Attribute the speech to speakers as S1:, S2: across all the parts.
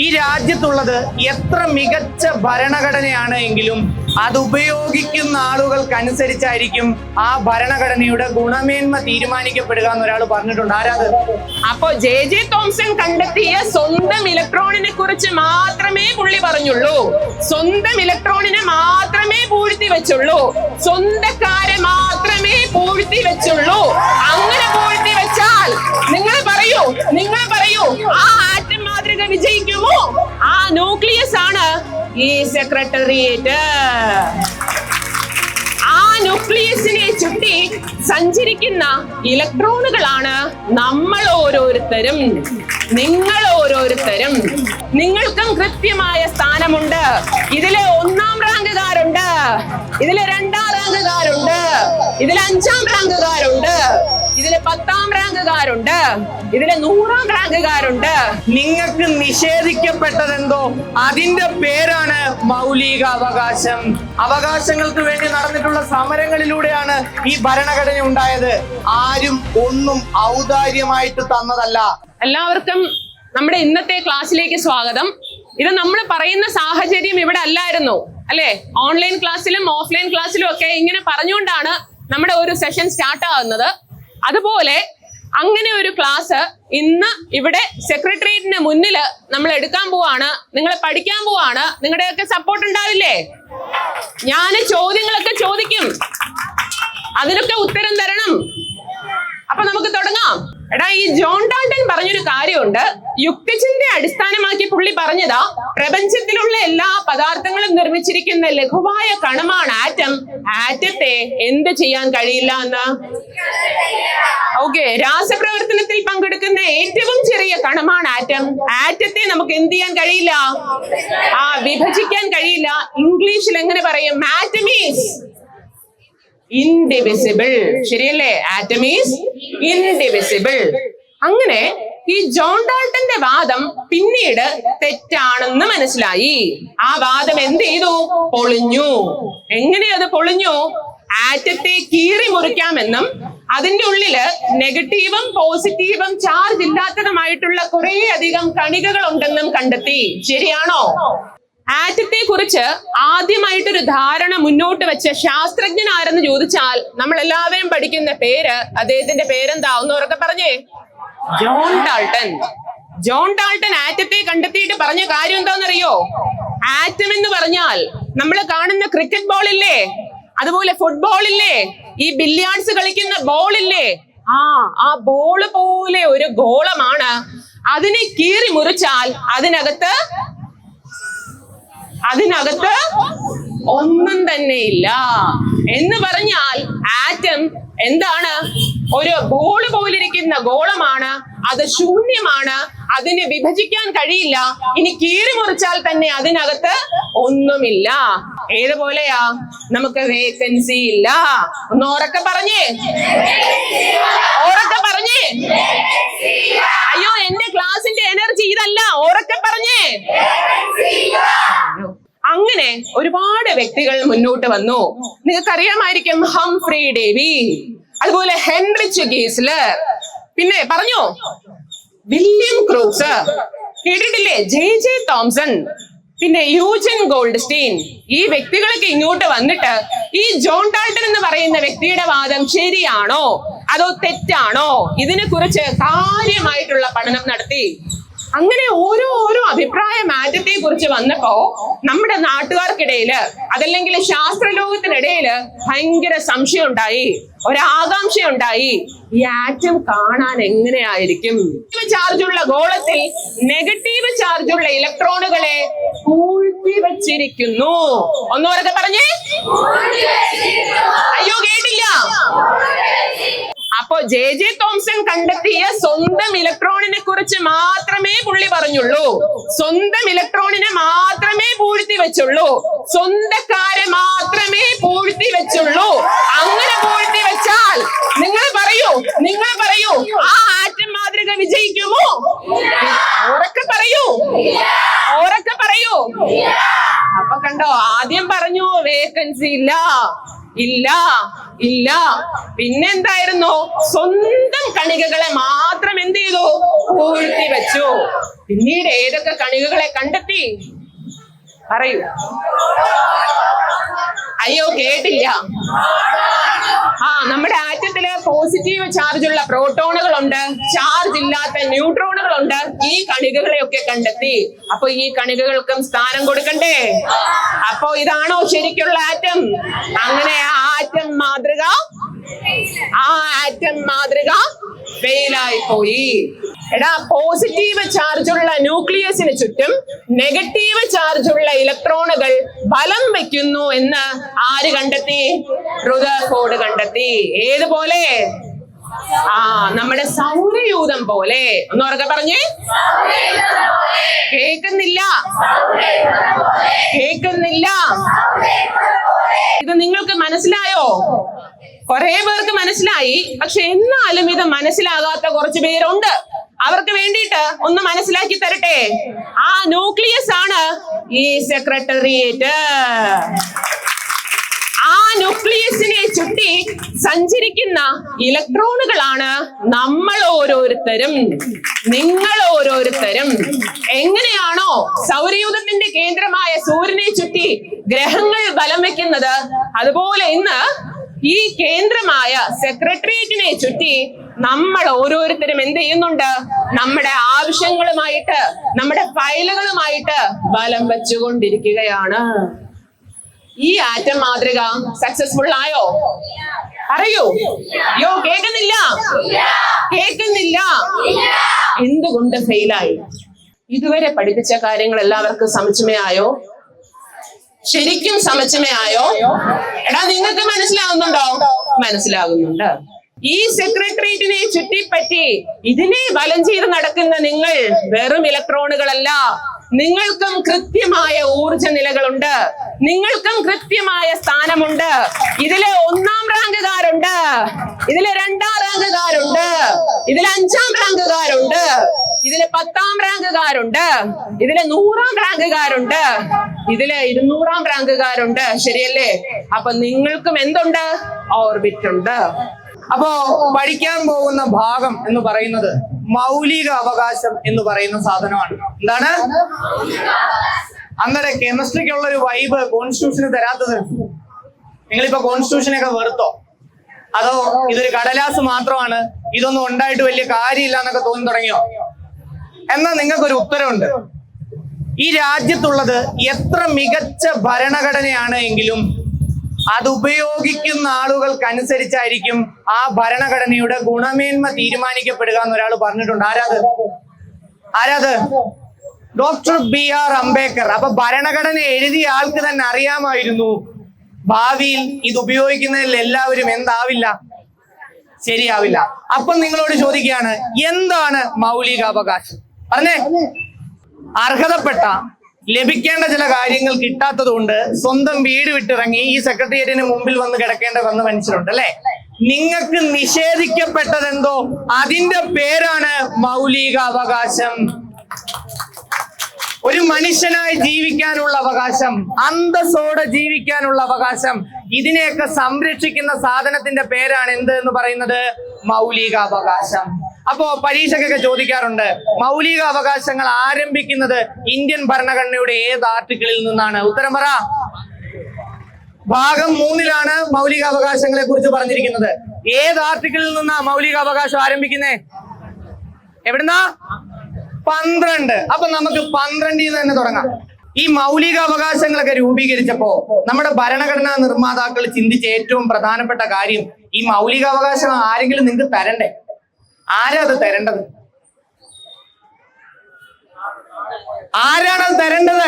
S1: ഈ രാജ്യത്തുള്ളത് എത്ര മികച്ച ഭരണഘടനയാണ് എങ്കിലും അത് ഉപയോഗിക്കുന്ന ആളുകൾക്കനുസരിച്ചായിരിക്കും ആ ഭരണഘടനയുടെ ഗുണമേന്മ തീരുമാനിക്കപ്പെടുക എന്ന് ഒരാൾ പറഞ്ഞിട്ടുണ്ട്. ആരാത്?
S2: അപ്പോ ജെ തോംസൺ കണ്ടെത്തിയ സ്വന്തം ഇലക്ട്രോണിനെ കുറിച്ച് മാത്രമേ പുള്ളി പറഞ്ഞുള്ളൂ. സ്വന്തം ഇലക്ട്രോണിനെ മാത്രമേ പൂഴ്ത്തി വെച്ചുള്ളൂ. സ്വന്തക്കാരെ മാത്രമേ പൂഴ്ത്തി വെച്ചുള്ളൂ. അങ്ങനെ പൂഴ്ത്തി വെച്ചാൽ നിങ്ങൾ പറയൂ ആ ആറ്റം മാതൃക വിജയിക്കുമോ? ആ ന്യൂക്ലിയസ് ആണ് ഈ സെക്രട്ടേറിയറ്റ്. ആ ന്യൂക്ലിയസിനെ ചുറ്റി സഞ്ചരിക്കുന്ന ഇലക്ട്രോണുകളാണ് നമ്മൾ ഓരോരുത്തരും, നിങ്ങൾ ഓരോരുത്തരും. നിങ്ങൾക്കും കൃത്യമായ സ്ഥാനമുണ്ട്. ഇതിലെ 1ാം റാങ്കുകാരുണ്ട്, ഇതിലെ 2ാം റാങ്കുകാരുണ്ട്, ഇതിലെ 5ാം റാങ്കുകാരുണ്ട്, ഇതിലെ 10ാം റാങ്കുകാരുണ്ട്, ഇതിലെ 100ാം റാങ്കുകാരുണ്ട്.
S1: നിങ്ങൾക്ക് നിഷേധിക്കപ്പെട്ടതെന്തോ അതിന്റെ പേരാണ് മൗലിക അവകാശം. അവകാശങ്ങൾക്ക് വേണ്ടി നടന്നിട്ടുള്ള സമരങ്ങളിലൂടെയാണ് ഈ ഭരണഘടന ഉണ്ടായത്. ആരും ഒന്നും ഔദാര്യമായിട്ട് തന്നതല്ല.
S2: എല്ലാവർക്കും നമ്മുടെ ഇന്നത്തെ ക്ലാസ്സിലേക്ക് സ്വാഗതം. ഇത് നമ്മൾ പറയുന്ന സാഹചര്യം ഇവിടെ അല്ലായിരുന്നു, അല്ലെ? ഓൺലൈൻ ക്ലാസ്സിലും ഓഫ്ലൈൻ ക്ലാസ്സിലും ഒക്കെ ഇങ്ങനെ പറഞ്ഞുകൊണ്ടാണ് നമ്മുടെ ഒരു സെഷൻ സ്റ്റാർട്ട് ആകുന്നത്. അതുപോലെ അങ്ങനെ ഒരു ക്ലാസ് ഇന്ന് ഇവിടെ സെക്രട്ടേറിയറ്റിന് മുന്നിൽ നമ്മൾ എടുക്കാൻ പോവാണ്. നിങ്ങൾ പഠിക്കാൻ പോവാണ്. നിങ്ങളുടെയൊക്കെ സപ്പോർട്ട് ഉണ്ടാവില്ലേ? ഞാൻ ചോദ്യങ്ങളൊക്കെ ചോദിക്കും, അതിനൊക്കെ ഉത്തരം തരണം. അപ്പൊ നമുക്ക് തുടങ്ങാം. എടാ, ഈ ജോൺ ഡാൾട്ടൺ പറഞ്ഞൊരു കാര്യമുണ്ട്. യുക്തിചിന്ത അടിസ്ഥാനമാക്കി പുള്ളി പറഞ്ഞതാ, പ്രപഞ്ചത്തിലുള്ള എല്ലാ പദാർത്ഥങ്ങളും നിർമ്മിച്ചിരിക്കുന്ന ലഘുവായ കണമാണ് ആറ്റം. ആറ്റത്തെ എന്ത് ചെയ്യാൻ കഴിയില്ല എന്ന്. ഓക്കെ, രാസപ്രവർത്തനത്തിൽ പങ്കെടുക്കുന്ന ഏറ്റവും ചെറിയ കണമാണ് ആറ്റം. ആറ്റത്തെ നമുക്ക് എന്ത് ചെയ്യാൻ കഴിയില്ല? വിഭജിക്കാൻ കഴിയില്ല. ഇംഗ്ലീഷിൽ എങ്ങനെ പറയും? Atom is indivisible. ശരിയല്ലേ? Atom is indivisible. അങ്ങനെ ഈ ജോൺ ഡാൾട്ടന്റെ വാദം പിന്നീട് തെറ്റാണെന്ന് മനസ്സിലായി. ആ വാദം എന്ത് ചെയ്തു? പൊളിഞ്ഞു. എങ്ങനെ അത് പൊളിഞ്ഞു? ആറ്റത്തെ കീറി മുറിക്കാമെന്നും അതിന്റെ ഉള്ളില് നെഗറ്റീവും പോസിറ്റീവും ചാർജ് ഇല്ലാത്തതുമായിട്ടുള്ള കുറെ അധികം കണികകൾ ഉണ്ടെന്നും കണ്ടെത്തി. ശരിയാണോ? ആറ്റത്തെ കുറിച്ച് ആദ്യമായിട്ടൊരു ധാരണ മുന്നോട്ട് വെച്ച ശാസ്ത്രജ്ഞൻ ആരെന്ന് ചോദിച്ചാൽ നമ്മൾ എല്ലാവരും പഠിക്കുന്ന പേര്, അദ്ദേഹത്തിന്റെ പേരെന്താ? ഒന്നോരൊക്കെ പറഞ്ഞേ. John Dalton. ജോൺ ഡാൾട്ടൺ ആറ്റത്തെ കണ്ടെത്തിയിട്ട് പറഞ്ഞ കാര്യം എന്താണെന്നറിയോ? ആറ്റം എന്ന് പറഞ്ഞാൽ നമ്മൾ കാണുന്ന ക്രിക്കറ്റ് ബോൾ ഇല്ലേ, അതുപോലെ ഫുട്ബോൾ ഇല്ലേ, ഈ ബില്യാർഡ്സ് കളിക്കുന്ന ബോൾ ഇല്ലേ, ആ ബോള് പോലെ ഒരു ഗോളമാണ്. അതിനെ കീറി മുറിച്ചാൽ അതിനകത്ത് ഒന്നും തന്നെ ഇല്ല. എന്ന് പറഞ്ഞാൽ ആറ്റം എന്താണ്? ഒരു ബോൾ പോലിരിക്കുന്ന ഗോളമാണ്. അത് ശൂന്യമാണ്. അതിനെ വിഭജിക്കാൻ കഴിയില്ല. ഇനി കീറി മുറിച്ചാൽ തന്നെ അതിനകത്ത് ഒന്നുമില്ല. ഏതുപോലെയാ? നമുക്ക് വേക്കൻസി ഇല്ല. ഒന്ന് ഉറക്കെ പറഞ്ഞേ, ഉറക്കെ പറഞ്ഞേ. അയ്യോ, എന്റെ ക്ലാസിന്റെ എനർജി ഇതല്ല. ഉറക്കെ പറഞ്ഞേ. അങ്ങനെ ഒരുപാട് വ്യക്തികൾ മുന്നോട്ട് വന്നു. നിങ്ങൾക്കറിയാമായിരിക്കും ഹംഫ്രി ഡേവി, അതുപോലെ ഹെൻറിച്ച് ഗീസ്ലർ, പിന്നെ പറഞ്ഞു വില്യം ക്രൂക്സ്, കേട്ടിട്ടില്ലേ? ജെ തോംസൺ, പിന്നെ യൂജിൻ ഗോൾഡ്സ്റ്റീൻ. ഈ വ്യക്തികളൊക്കെ ഇങ്ങോട്ട് വന്നിട്ട് ഈ ജോൺ ഡാൾട്ടൺ എന്ന് പറയുന്ന വ്യക്തിയുടെ വാദം ശരിയാണോ അതോ തെറ്റാണോ, ഇതിനെ കുറിച്ച് കാര്യമായിട്ടുള്ള പഠനം നടത്തി. അങ്ങനെ ഓരോ അഭിപ്രായ മാറ്റത്തെ കുറിച്ച് വന്നപ്പോ നമ്മുടെ നാട്ടുകാർക്കിടയില്, അതല്ലെങ്കിൽ ശാസ്ത്രലോകത്തിനിടയില് ഭയങ്കര സംശയം ഉണ്ടായി, ഒരാകാംക്ഷ ഉണ്ടായി. ഈ ആറ്റം കാണാൻ എങ്ങനെയായിരിക്കും? ചാർജുള്ള ഗോളത്തിൽ നെഗറ്റീവ് ചാർജുള്ള ഇലക്ട്രോണുകളെ പൂഴ്ത്തി വെച്ചിരിക്കുന്നു. ഒന്നുവരൊക്കെ പറഞ്ഞേ. അയ്യോ, കേട്ടില്ല. അപ്പോ ജെ തോംസൺ കണ്ടെത്തിയ സ്വന്തം ഇലക്ട്രോണിനെ കുറിച്ച് മാത്രമേ പുള്ളി പറഞ്ഞുള്ളൂ. സ്വന്തം ഇലക്ട്രോണിനെ മാത്രമേ പൂഴ്ത്തി വെച്ചുള്ളൂ. സ്വന്തക്കാരെ മാത്രമേ പൂഴ്ത്തി വെച്ചുള്ളൂ. അങ്ങനെ പൂഴ്ത്തി വെച്ചാൽ നിങ്ങൾ പറയൂ ആ ആറ്റം മാതൃക വിജയിക്കുമോ? ഉറക്കെ പറയൂ. അപ്പൊ കണ്ടോ, ആദ്യം പറഞ്ഞു വേക്കൻസി ഇല്ല. പിന്നെന്തായിരുന്നു? സ്വന്തം കണികകളെ മാത്രം എന്ത് ചെയ്തു? പൂഴ്ത്തി വെച്ചു. പിന്നീട് ഏതൊക്കെ കണികകളെ കണ്ടെത്തി? പറയൂ. അയ്യോ, കേട്ടില്ല. നമ്മുടെ ആറ്റത്തില് പോസിറ്റീവ് ചാർജുള്ള പ്രോട്ടോണുകളുണ്ട്, ചാർജ് ഇല്ലാത്ത ന്യൂട്രോണുകളുണ്ട്. ഈ കണികകളെയൊക്കെ കണ്ടെത്തി. അപ്പൊ ഈ കണികകൾക്കും സ്ഥാനം കൊടുക്കണ്ടേ? അപ്പൊ ഇതാണോ ശരിക്കുള്ള ആറ്റം? അങ്ങനെ ആ ആറ്റം മാതൃക ഫെയിലായി പോയി. എടാ, പോസിറ്റീവ് ചാർജുള്ള ന്യൂക്ലിയസിന് ചുറ്റും നെഗറ്റീവ് ചാർജുള്ള ഇലക്ട്രോണുകൾ ബലം വയ്ക്കുന്നു എന്ന് ആര് കണ്ടെത്തി? റുദർഫോർഡ് കണ്ടെത്തി. ഏതുപോലെ? നമ്മുടെ സൗരയൂഥം പോലെ. ഒന്ന് ഉറക്കെ പറഞ്ഞേ. കേൾക്കുന്നില്ല. ഇത് നിങ്ങൾക്ക് മനസ്സിലായോ? കുറെ പേർക്ക് മനസ്സിലായി. പക്ഷെ എന്നാലും ഇത് മനസ്സിലാകാത്ത കുറച്ച് പേരുണ്ട്. അവർക്ക് വേണ്ടിയിട്ട് ഒന്ന് മനസ്സിലാക്കി തരട്ടെ. ആ ന്യൂക്ലിയസ് ആണ് ഈ സെക്രട്ടേറിയറ്റ്. ആ ന്യൂക്ലിയസിനെ ചുറ്റി സഞ്ചരിക്കുന്ന ഇലക്ട്രോണുകളാണ് നമ്മൾ ഓരോരുത്തരും, നിങ്ങൾ ഓരോരുത്തരും. എങ്ങനെയാണോ സൗരയൂഥത്തിന്റെ കേന്ദ്രമായ സൂര്യനെ ചുറ്റി ഗ്രഹങ്ങൾ ബലം വെക്കുന്നത്, അതുപോലെ ഇന്ന് ഈ കേന്ദ്രമായ സെക്രട്ടേറിയറ്റിനെ ചുറ്റി നമ്മൾ ഓരോരുത്തരും എന്ത് ചെയ്യുന്നുണ്ട്? നമ്മുടെ ആവശ്യങ്ങളുമായിട്ട്, നമ്മുടെ ഫയലുകളുമായിട്ട് ബലം വെച്ചുകൊണ്ടിരിക്കുകയാണ്. ഈ ആറ്റം മാതൃക സക്സസ്ഫുൾ ആയോ? അറിയൂ. യോ, കേൾക്കുന്നില്ല. എന്തുകൊണ്ട് ഫെയിലായി? ഇതുവരെ പഠിപ്പിച്ച കാര്യങ്ങൾ എല്ലാവർക്കും സമചമയായോ? ശരിക്കും സമചമയായോ? എടാ, നിങ്ങൾക്ക് മനസ്സിലാകുന്നുണ്ടോ? മനസ്സിലാകുന്നുണ്ട്. ഈ സെക്രട്ടേറിയറ്റിനെ ചുറ്റിപ്പറ്റി ഇതിനെ ബലം ചെയ്ത് നടക്കുന്ന നിങ്ങൾ വെറും ഇലക്ട്രോണുകളല്ല. നിങ്ങൾക്കും കൃത്യമായ ഊർജ നിലകളുണ്ട്, നിങ്ങൾക്കും കൃത്യമായ സ്ഥാനമുണ്ട്. ഇതിലെ 1ാം റാങ്കുകാരുണ്ട്, ഇതിലെ 2ാം റാങ്കുകാരുണ്ട്, ഇതിലെ 5ാം റാങ്കുകാരുണ്ട്, ഇതിലെ 10ാം റാങ്കുകാരുണ്ട്, ഇതിലെ 100ാം റാങ്കുകാരുണ്ട്, ഇതിലെ 200ാം റാങ്കുകാരുണ്ട്. ശരിയല്ലേ? അപ്പൊ നിങ്ങൾക്കും എന്തുണ്ട്? ഓർബിറ്റ് ഉണ്ട്.
S1: അപ്പോ പഠിക്കാൻ പോകുന്ന ഭാഗം എന്ന് പറയുന്നത് മൗലിക അവകാശം എന്ന് പറയുന്ന സാധനമാണ്. എന്താണ്? അന്നേരം കെമിസ്ട്രിക്കുള്ള ഒരു വൈബ് കോൺസ്റ്റിറ്റ്യൂഷന് തരാത്തത്. നിങ്ങളിപ്പോ കോൺസ്റ്റിറ്റ്യൂഷനൊക്കെ വെറുത്തോ? അതോ ഇതൊരു കടലാസ് മാത്രമാണ്, ഇതൊന്നും ഉണ്ടായിട്ട് വലിയ കാര്യമില്ല എന്നൊക്കെ തോന്നി തുടങ്ങിയോ? എന്നാൽ നിങ്ങൾക്കൊരു ഉത്തരവുണ്ട്. ഈ രാജ്യത്തുള്ളത് എത്ര മികച്ച ഭരണഘടനയാണ് എങ്കിലും അത് ഉപയോഗിക്കുന്ന ആളുകൾക്കനുസരിച്ചായിരിക്കും ആ ഭരണഘടനയുടെ ഗുണമേന്മ തീരുമാനിക്കപ്പെടുക എന്ന് ഒരാൾ പറഞ്ഞിട്ടുണ്ട്. ആരാത്? Doctor BR Ambedkar. അപ്പൊ ഭരണഘടന എഴുതിയ ആൾക്ക് തന്നെ അറിയാമായിരുന്നു ഭാവിയിൽ ഇത് ഉപയോഗിക്കുന്നതിൽ എല്ലാവരും എന്താവില്ല, ശരിയാവില്ല. അപ്പൊ നിങ്ങളോട് ചോദിക്കുകയാണ്, എന്താണ് മൗലിക അവകാശം? പറഞ്ഞേ. അർഹതപ്പെട്ട ലഭിക്കേണ്ട ചില കാര്യങ്ങൾ കിട്ടാത്തത് കൊണ്ട് സ്വന്തം വീട് വിട്ടിറങ്ങി ഈ സെക്രട്ടേറിയറ്റിന് മുമ്പിൽ വന്ന് വന്ന മനുഷ്യരുണ്ട് അല്ലെ? നിങ്ങൾക്ക് നിഷേധിക്കപ്പെട്ടതെന്തോ അതിന്റെ പേരാണ് മൗലിക അവകാശം. ഒരു മനുഷ്യനായി ജീവിക്കാനുള്ള അവകാശം, അന്തസ്സോടെ ജീവിക്കാനുള്ള അവകാശം, ഇതിനെയൊക്കെ സംരക്ഷിക്കുന്ന സാധനത്തിന്റെ പേരാണ് എന്ത് എന്ന് പറയുന്നത്? മൗലിക അവകാശം. അപ്പോ പരീക്ഷയ്ക്കൊക്കെ ചോദിക്കാറുണ്ട്, മൗലിക അവകാശങ്ങൾ ആരംഭിക്കുന്നത് ഇന്ത്യൻ ഭരണഘടനയുടെ ഏത് ആർട്ടിക്കിളിൽ നിന്നാണ്? ഉത്തരം പറ. ഭാഗം 3-ലാണ് മൗലിക അവകാശങ്ങളെ കുറിച്ച് പറഞ്ഞിരിക്കുന്നത്. ഏത് ആർട്ടിക്കിളിൽ നിന്നാ മൗലിക അവകാശം ആരംഭിക്കുന്നേ? എവിടുന്നാ? 12. അപ്പൊ നമുക്ക് 12 തന്നെ തുടങ്ങാം. ഈ മൗലിക അവകാശങ്ങളൊക്കെ രൂപീകരിച്ചപ്പോ നമ്മുടെ ഭരണഘടനാ നിർമ്മാതാക്കൾ ചിന്തിച്ച ഏറ്റവും പ്രധാനപ്പെട്ട കാര്യം, ഈ മൗലിക അവകാശം ആരെങ്കിലും നിങ്ങൾക്ക് തരണ്ടേ? ആരാ അത് തരേണ്ടത്? ആരാണത് തരേണ്ടത്?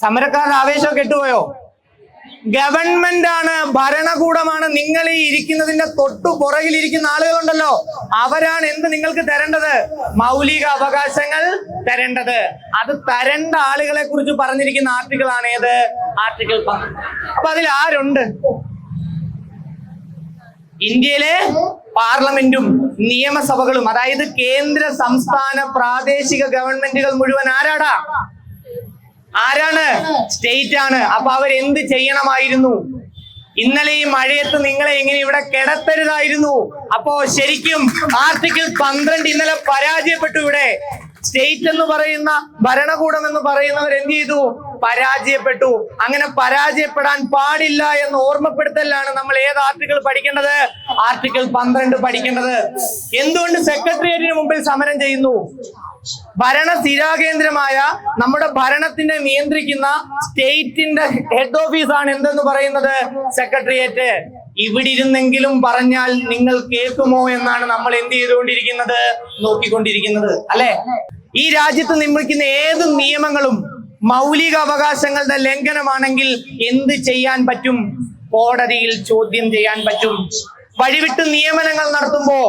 S1: സമരക്കാരുടെ ആവേശം കെട്ടുപോയോ? ഗവൺമെന്റ് ആണ്, ഭരണകൂടമാണ്. നിങ്ങൾ ഈ ഇരിക്കുന്നതിന്റെ തൊട്ടു പുറകിലിരിക്കുന്ന ആളുകളുണ്ടല്ലോ, അവരാണ് എന്ത് നിങ്ങൾക്ക് തരേണ്ടത്? മൗലിക അവകാശങ്ങൾ തരേണ്ടത്. അത് തരേണ്ട ആളുകളെ കുറിച്ച് പറഞ്ഞിരിക്കുന്ന ആർട്ടിക്കിൾ ആണ് ഏത്? ആർട്ടിക്കിൾ 12. അപ്പൊ അതിൽ ആരുണ്ട്? ഇന്ത്യയിലെ പാർലമെന്റും നിയമസഭകളും, അതായത് കേന്ദ്ര, സംസ്ഥാന, പ്രാദേശിക ഗവൺമെന്റുകൾ മുഴുവൻ ആരാണ്? സ്റ്റേറ്റ് ആണ്. അപ്പൊ അവരെന്ത് ചെയ്യണമായിരുന്നു? ഇന്നലെ ഈ മഴയത്ത് നിങ്ങളെ ഇങ്ങനെ ഇവിടെ കിടത്തരുതായിരുന്നു. അപ്പോ ശരിക്കും ആർട്ടിക്കിൾ 12 ഇന്നലെ പരാജയപ്പെട്ടു. ഇവിടെ സ്റ്റേറ്റ് എന്ന് പറയുന്ന ഭരണകൂടം എന്ന് പറയുന്നവർ എന്ത് ചെയ്തു? പരാജയപ്പെട്ടു. അങ്ങനെ പരാജയപ്പെടാൻ പാടില്ല എന്ന് ഓർമ്മപ്പെടുത്തലാണ് നമ്മൾ ഏത് ആർട്ടിക്കിൾ പഠിക്കേണ്ടത്? ആർട്ടിക്കിൾ 12 പഠിക്കേണ്ടത്. എന്തുകൊണ്ട് സെക്രട്ടേറിയറ്റിന് മുമ്പിൽ സമരം ചെയ്യുന്നു? ഭരണ സ്ഥിരാകേന്ദ്രമായ നമ്മുടെ ഭരണത്തിനെ നിയന്ത്രിക്കുന്ന സ്റ്റേറ്റിന്റെ ഹെഡ് ഓഫീസാണ് എന്തെന്ന് പറയുന്നത്? സെക്രട്ടേറിയറ്റ്. ഇവിടെ ഇരുന്നെങ്കിലും പറഞ്ഞാൽ നിങ്ങൾ കേൾക്കുമോ എന്നാണ് നമ്മൾ എന്ത് ചെയ്തുകൊണ്ടിരിക്കുന്നത്? നോക്കിക്കൊണ്ടിരിക്കുന്നത്, അല്ലെ? ഈ രാജ്യത്ത് നിർമ്മിക്കുന്ന ഏത് നിയമങ്ങളും മൗലിക അവകാശങ്ങളുടെ ലംഘനമാണെങ്കിൽ എന്ത് ചെയ്യാൻ പറ്റും? കോടതിയിൽ ചോദ്യം ചെയ്യാൻ പറ്റും. വഴിവിട്ട് നിയമനങ്ങൾ നടത്തുമ്പോ,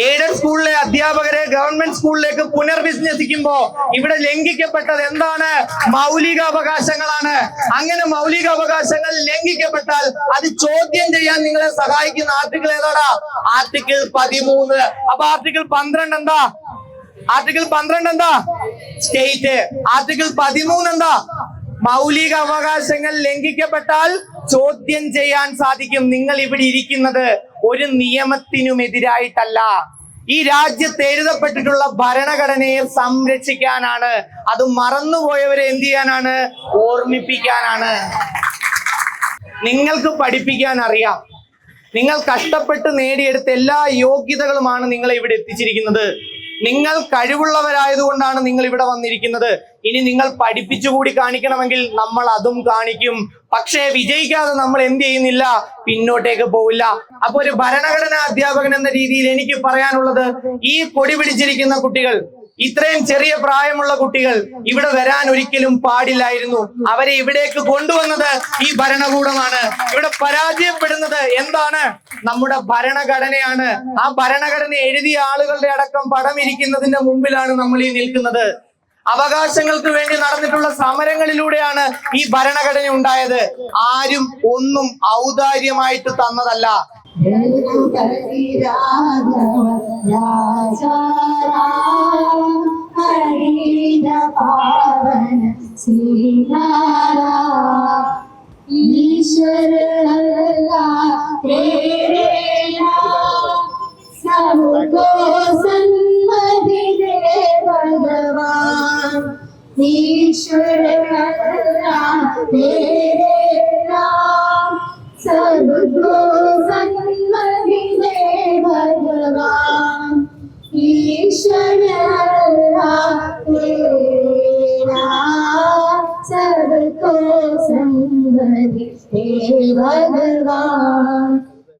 S1: എയ്ഡഡ് സ്കൂളിലെ അധ്യാപകരെ ഗവൺമെന്റ് സ്കൂളിലേക്ക് പുനർവിന്യസിക്കുമ്പോ ഇവിടെ ലംഘിക്കപ്പെട്ടത് എന്താണ്? മൗലിക അവകാശങ്ങളാണ്. അങ്ങനെ മൗലിക അവകാശങ്ങൾ ലംഘിക്കപ്പെട്ടാൽ അത് ചോദ്യം ചെയ്യാൻ നിങ്ങളെ സഹായിക്കുന്ന ആർട്ടിക്കിൾ ഏതാടാ? ആർട്ടിക്കിൾ 13. അപ്പൊ ആർട്ടിക്കിൾ 12 എന്താ? ആർട്ടിക്കിൾ 12 എന്താ? സ്റ്റേറ്റ്. ആർട്ടിക്കിൾ 13 എന്താ? മൗലിക അവകാശങ്ങൾ ലംഘിക്കപ്പെട്ടാൽ ചോദ്യം ചെയ്യാൻ സാധിക്കും. നിങ്ങൾ ഇവിടെ ഇരിക്കുന്നത് ഒരു നിയമത്തിനുമെതിരായിട്ടല്ല. ഈ രാജ്യത്ത് എഴുതപ്പെട്ടിട്ടുള്ള ഭരണഘടനയെ സംരക്ഷിക്കാനാണ്. അത് മറന്നുപോയവരെ എന്ത് ചെയ്യാനാണ്? ഓർമ്മിപ്പിക്കാനാണ്. നിങ്ങൾക്ക് പഠിപ്പിക്കാൻ അറിയാം. നിങ്ങൾ കഷ്ടപ്പെട്ട് നേടിയെടുത്ത എല്ലാ യോഗ്യതകളുമാണ് നിങ്ങളെ ഇവിടെ എത്തിച്ചിരിക്കുന്നത്. നിങ്ങൾ കഴിവുള്ളവരായതുകൊണ്ടാണ് നിങ്ങൾ ഇവിടെ വന്നിരിക്കുന്നത്. ഇനി നിങ്ങൾ പഠിപ്പിച്ചുകൂടി കാണിക്കണമെങ്കിൽ നമ്മൾ അതും കാണിക്കും. പക്ഷേ വിജയിക്കാതെ നമ്മൾ എന്ത് ചെയ്യുന്നില്ല? പിന്നോട്ടേക്ക് പോവില്ല. അപ്പൊ ഒരു ഭരണഘടനാ അധ്യാപകൻ എന്ന രീതിയിൽ എനിക്ക് പറയാനുള്ളത്, ഈ കൊടി പിടിച്ചിരിക്കുന്ന കുട്ടികൾ, ഇത്രയും ചെറിയ പ്രായമുള്ള കുട്ടികൾ ഇവിടെ വരാൻ ഒരിക്കലും പാടില്ലായിരുന്നു. അവരെ ഇവിടേക്ക് കൊണ്ടുവന്നത് ഈ ഭരണകൂടമാണ്. ഇവിടെ പരാജയപ്പെടുന്നത് എന്താണ്? നമ്മുടെ ഭരണഘടനയാണ്. ആ ഭരണഘടന എഴുതിയ ആളുകളുടെ അടക്കം പടം ഇരിക്കുന്നതിന്റെ മുമ്പിലാണ് നമ്മൾ ഈ നിൽക്കുന്നത്. അവകാശങ്ങൾക്ക് വേണ്ടി നടന്നിട്ടുള്ള സമരങ്ങളിലൂടെയാണ് ഈ ഭരണഘടന ഉണ്ടായത്. ആരും ഒന്നും ഔദാര്യമായിട്ട് തന്നതല്ല.
S3: सबको सन्मति दे भगवान ईश्वर अल्लाह तेरे